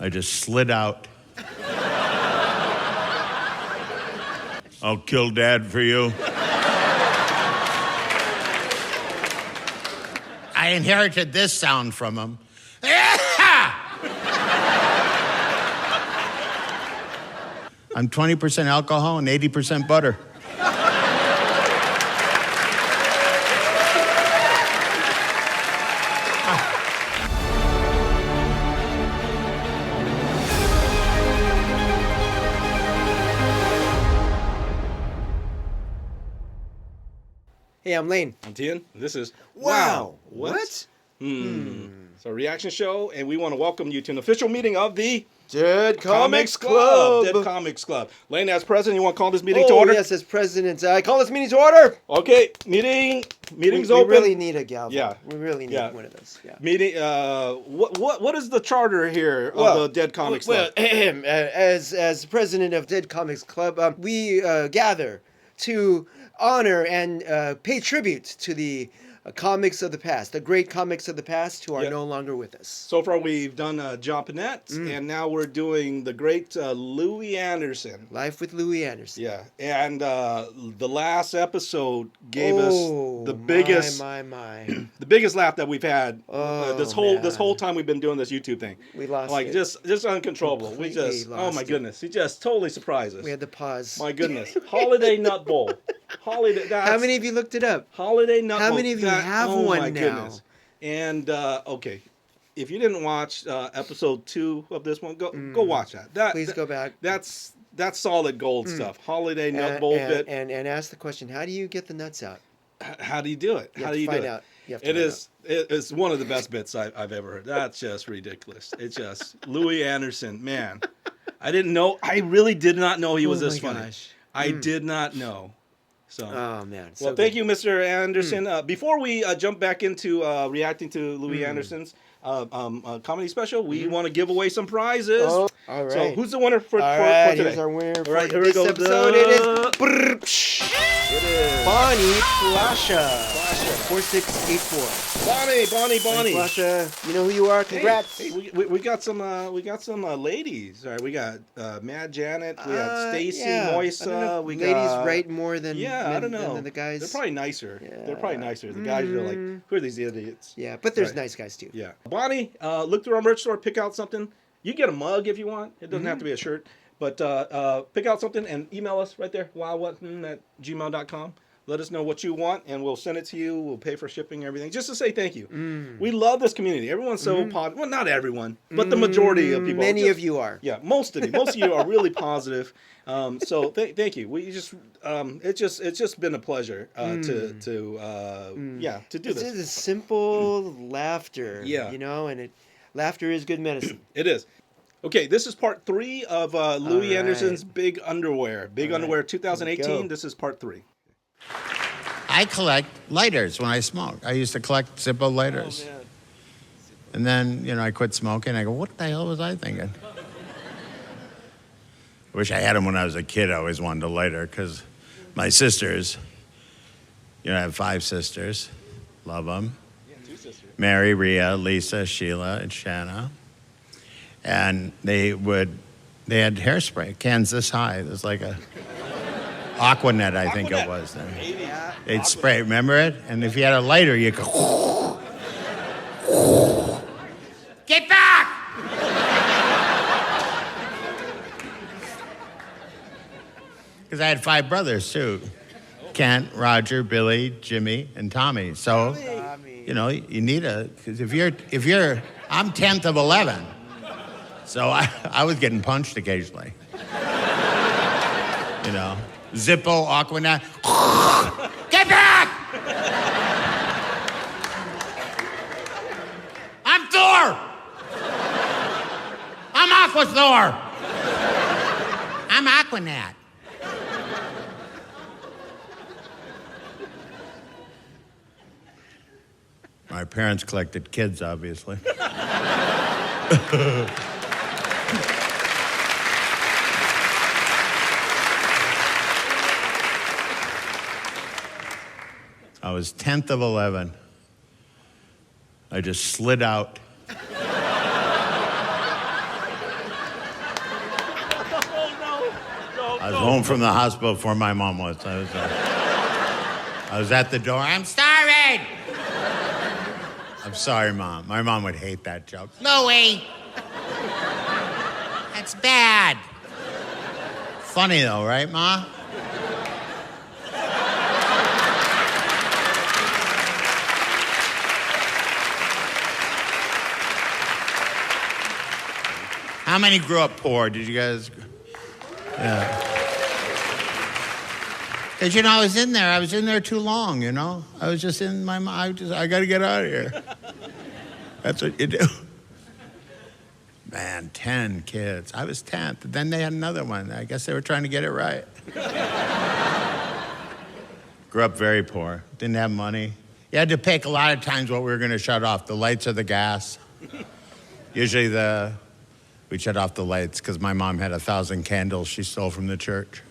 I just slid out. I'll kill Dad for you. I inherited this sound from him. I'm 20% alcohol and 80% butter. Hey, I'm Layne. I'm Thien. This is Wow. What? What? It's a reaction show, and we want to welcome you to an official meeting of the Dead Comics Club. Dead Comics Club. Layne, as president, you want to call this meeting to order? Yes, as president, I call this meeting to order. Okay, meeting's open. We really need a gavel. Yeah. We really need one of those. Yeah. Meeting. What is the charter here of the Dead Comics Club? As president of Dead Comics Club, we gather to honor and pay tribute to the comics of the past, the great comics of the past who are no longer with us. So far, we've done JOHN PINETTE, and now we're doing the great Louie Anderson. Life with Louie Anderson. Yeah, and the last episode gave us the biggest, the biggest laugh that we've had this whole time we've been doing this YouTube thing. We lost like it. just uncontrollable. Completely We just lost oh my goodness, he just totally surprised us. We had to pause. My goodness, Holiday Nut Bowl. Holiday. How many of you looked it up? Holiday Nut Bowl. How many of you have one my now? Goodness. And okay, if you didn't watch episode 2 of this one, go watch that. Please go back. That's solid gold stuff. Holiday Nut Bowl bit. And ask the question: how do you get the nuts out? How do you do it? How do you do it? It is one of the best bits I've ever heard. That's just ridiculous. It's just Louie Anderson, man. I didn't know. I really did not know he was this funny. Gosh. I did not know. So, oh man! Well, thank you, Mr. Anderson. Before we jump back into reacting to Louie Anderson's comedy special, we want to give away some prizes. Oh, all right. So, who's the winner for today? Here's our winner for here we this go. episode. It is Bonnie Plasha. 4684. Bonnie. Plasha, you know who you are. Congrats. Hey, we got some ladies. All right, we got Mad Janet. We have Stacy, Moisa. We got ladies write more than I don't know. than the guys. They're probably nicer. Yeah. They're probably nicer. The guys are like, who are these idiots? Yeah, but there's nice guys too. Yeah. Bonnie, look through our merch store, pick out something. You get a mug if you want. It doesn't have to be a shirt. But pick out something and email us right there, wowwhatin@gmail.com. Let us know what you want, and we'll send it to you. We'll pay for shipping and everything, just to say thank you. We love this community. Everyone's so positive. Well, not everyone, but the majority of people. Many of you are. Yeah, most of you. Most of you are really positive. So thank you. We just it's just been a pleasure to do this. This is a simple laughter. Yeah. You know, and laughter is good medicine. It is. Okay, this is part 3 of Louie Anderson's Big Underwear. Big Underwear 2018. This is part 3. I collect lighters when I smoke. I used to collect Zippo lighters. Oh, man. And then, I quit smoking. I go, what the hell was I thinking? I wish I had them when I was a kid. I always wanted a lighter because my sisters, I have 5 sisters. Love them. Yeah, 2 sisters. Mary, Rhea, Lisa, Sheila, and Shanna. And they had hairspray, cans this high. It was like a Aquanet, I think it was. They'd spray, remember it? And if you had a lighter, you go, get back! Because I had 5 brothers, too. Kent, Roger, Billy, Jimmy, and Tommy. So, you need because if you're, I'm 10th of 11. So I was getting punched occasionally. Zippo, Aquanet. Get back! I'm Thor! I'm Aqua Thor! I'm Aquanet. My parents collected kids, obviously. I was 10th of 11. I just slid out. I was home from the hospital before my mom was. I was at the door. I'm starving. I'm sorry, Mom. My mom would hate that joke. Louie! That's bad. Funny though, right, Ma? How many grew up poor? Did you guys? Yeah. Because, I was in there. I was in there too long, I was just in my mind. I got to get out of here. That's what you do. Man, 10 kids. I was 10th. Then they had another one. I guess they were trying to get it right. Grew up very poor. Didn't have money. You had to pick a lot of times what we were going to shut off, the lights or the gas. Usually we'd shut off the lights because my mom had 1,000 candles she stole from the church.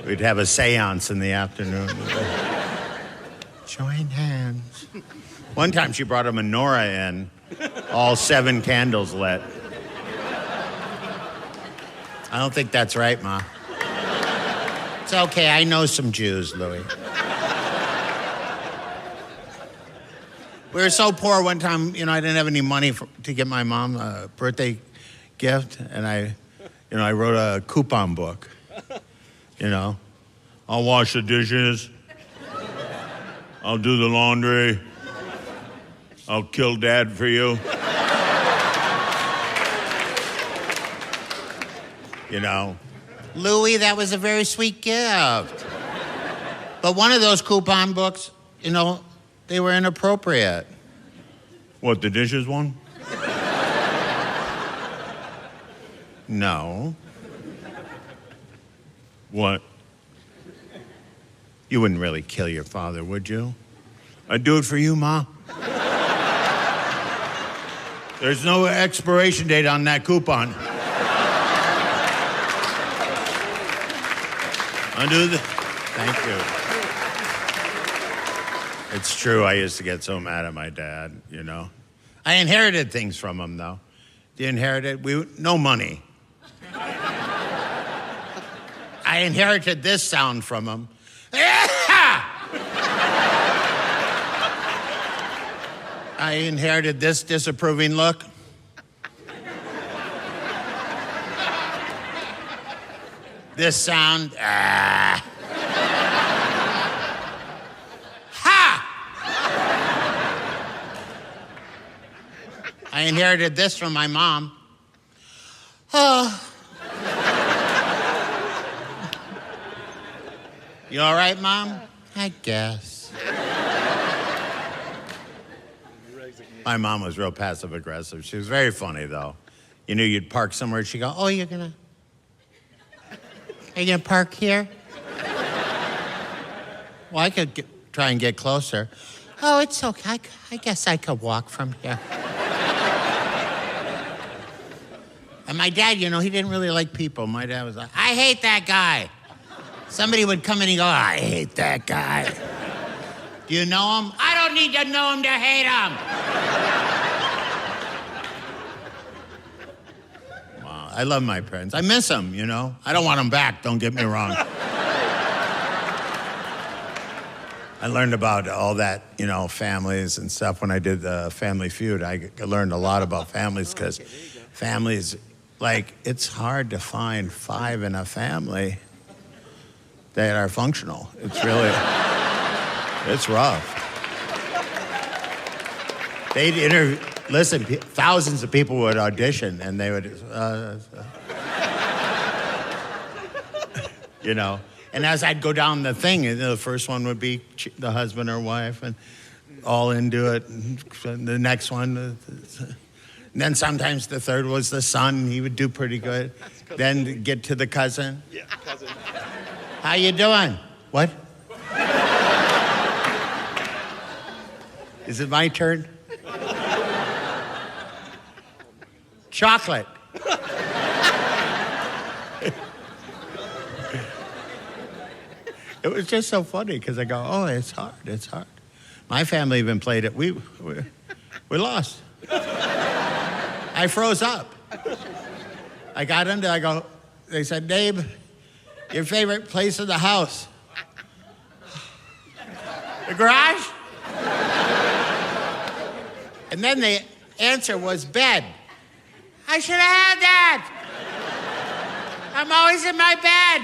We'd have a seance in the afternoon. Join hands. One time she brought a menorah in, all 7 candles lit. I don't think that's right, Ma. It's okay, I know some Jews, Louie. We were so poor one time, I didn't have any money to get my mom a birthday gift, and I wrote a coupon book. I'll wash the dishes. I'll do the laundry. I'll kill Dad for you. Louie, that was a very sweet gift. But one of those coupon books, they were inappropriate. What, the dishes one? No. What? You wouldn't really kill your father, would you? I'd do it for you, Ma. There's no expiration date on that coupon. Thank you. It's true, I used to get so mad at my dad, I inherited things from him, though. You inherited? No money. I inherited this sound from him. I inherited this disapproving look. This sound. Ha! I inherited this from my mom. Oh. You all right, Mom? I guess. My mom was real passive-aggressive. She was very funny, though. You'd park somewhere, she'd go, are you gonna park here? Well, I could try and get closer. Oh, it's okay. I guess I could walk from here. And my dad, he didn't really like people. My dad was like, I hate that guy. Somebody would come in and go, I hate that guy. Do you know him? I don't need to know him to hate him. Wow, I love my parents. I miss them, I don't want them back, don't get me wrong. I learned about all that, families and stuff when I did the Family Feud. I learned a lot about families because families, it's hard to find 5 in a family that are functional. It's really, it's rough. Listen, thousands of people would audition and they would, and as I'd go down the thing, the first one would be the husband or wife and all into it. And the next one, and then sometimes the third was the son. He would do pretty good. Then get to the cousin. Yeah, cousin. How you doing? What? Is it my turn? Chocolate. It was just so funny because I go, it's hard. My family even played it. We lost. I froze up. I got into, they said, Dave, your favorite place in the house? The garage? And then the answer was bed. I should have had that. I'm always in my bed.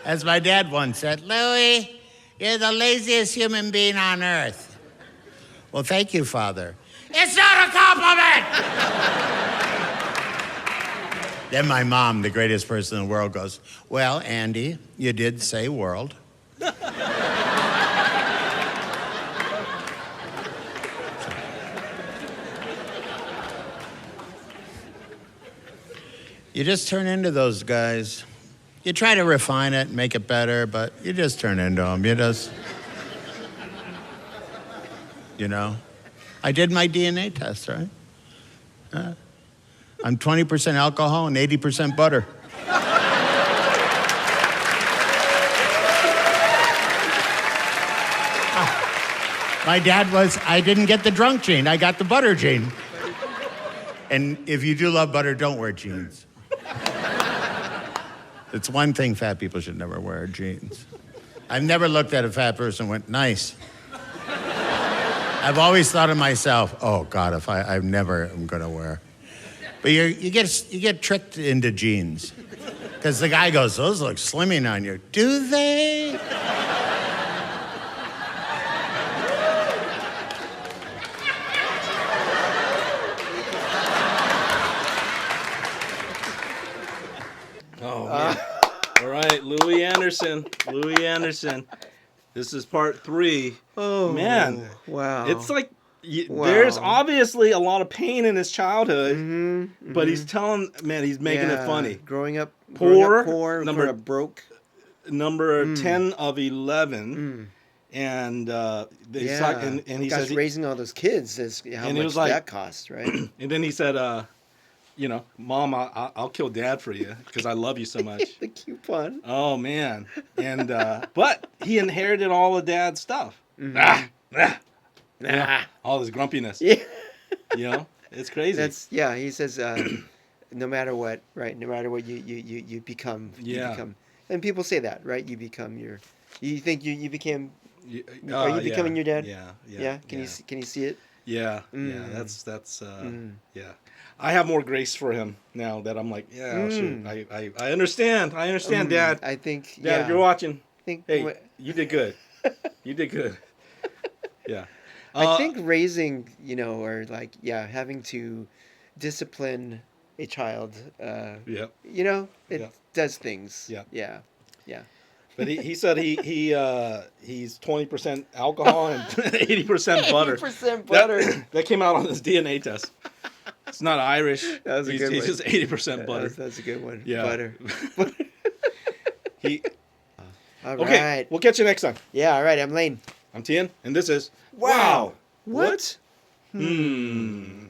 As my dad once said, Louie, you're the laziest human being on earth. Well, thank you, Father. It's not a compliment! Then my mom, the greatest person in the world, goes, well, Andy, you did say world. You just turn into those guys. You try to refine it and make it better, but you just turn into them. You just, you know. I did my DNA test, right? I'm 20% alcohol and 80% butter. My dad was, I didn't get the drunk gene, I got the butter gene. And if you do love butter, don't wear jeans. It's one thing fat people should never wear, jeans. I've never looked at a fat person and went, nice. I've always thought of myself, oh God, if I never am gonna wear. But you get tricked into jeans. Because the guy goes, those look slimming on you. Do they? Oh, man. All right, Louie Anderson. Louie Anderson. This is part 3. Oh, man. Wow. It's like, Wow. there's obviously a lot of pain in his childhood, but he's telling, man, he's making it funny. Growing up Poor, growing up broke. Number 10 of 11. And he Gosh, says, raising all those kids is how much that cost, right? and then he said, you know, Mom, I'll kill Dad for you because I love you so much. The coupon. Oh man, and but he inherited all of Dad's stuff. All his grumpiness. Yeah. You know, it's crazy. He says, no matter what, right? No matter what you become. Yeah. You become, and people say that, right? You become you think you became. Are you becoming your dad? Yeah. Yeah. Can you see it? Yeah. Yeah. That's yeah. I have more grace for him now that I'm like, yeah, shoot, I understand. I understand, Dad. I think, Dad, if you're watching, hey, you did good. You did good. Yeah. I think raising, or having to discipline a child, Yep. It does things. Yeah. Yeah. Yeah. But he said he's 20% alcohol and 80% butter. 80% butter. That came out on his DNA test. It's not Irish. That was a good one. He's just 80% butter. That's a good one. Yeah. Butter. All Okay, right. we'll catch you next time. Yeah, all right. I'm Layne. I'm Thien, and this is Wow. What? Hmm.